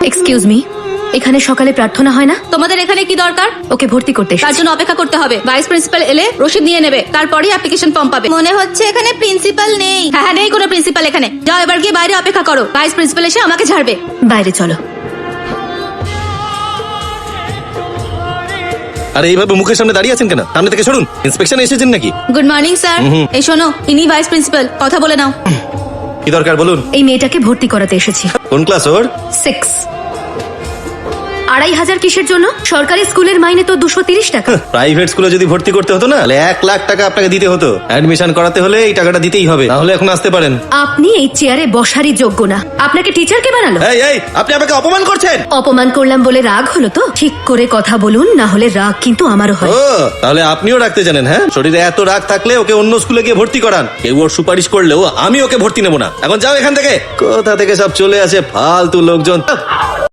Excuse me, এখানে সকালে প্রার্থনা হয় না? তোমাদের এখানে কি দরকার? ওকে ভর্তি করতে তার এসেছি। জন্য অপেক্ষা করতে হবে। ভাইস প্রিন্সিপাল এলে রসিদ নিয়ে নেবে, তারপরেই অ্যাপ্লিকেশন ফর্ম পাবে। মনে হচ্ছে এখানে প্রিন্সিপাল নেই। হ্যাঁ, নেই কোনো প্রিন্সিপাল এখানে। যাও এবার গিয়ে বাইরে অপেক্ষা করো, ভাইস প্রিন্সিপাল এসে আমাকে ঝাড়বে। বাইরে চলো। আরে এইভাবে মুখের সামনে দাঁড়িয়ে আছেন কেন? সামনে থেকে সরুন। ইন্সপেকশনে এসেছেন নাকি? Good morning sir. এই শোনো, ইনি ভাইস প্রিন্সিপাল, কথা বলে নাও। কি দরকার বলুন? এই মেয়েটাকে ভর্তি করাতে এসেছি। কোন ক্লাস ওর? 6। 2,500 কিসের জন্য? সরকারি স্কুলের মাইনে তো 230 টাকা। প্রাইভেট স্কুলে যদি ভর্তি করতে হতো না, তাহলে 1 লাখ টাকা আপনাকে দিতে হতো। অ্যাডমিশন করাতে হলে এই টাকাটা দিতেই হবে, তাহলে এখন আসতে পারেন। আপনি এই চেয়ারে বসারই যোগ্য না। আপনাকে টিচার কে বানালো? এই এই, আপনি আমাকে অপমান করছেন। অপমান করলাম বলে রাগ হলো তো? ঠিক করে কথা বলুন, না হলে রাগ কিন্তু আমারও হয়। ও, তাহলে আপনিও রাখতে জানেন? হ্যাঁ, শরীরে এত রাগ থাকলে ওকে অন্য স্কুলে গিয়ে ভর্তি করান। কেউ ওর সুপারিশ করলেও আমি ওকে ভর্তি নেবো না। এখন যাও এখান থেকে। কোথা থেকে সব চলে আসে ফালতু লোকজন।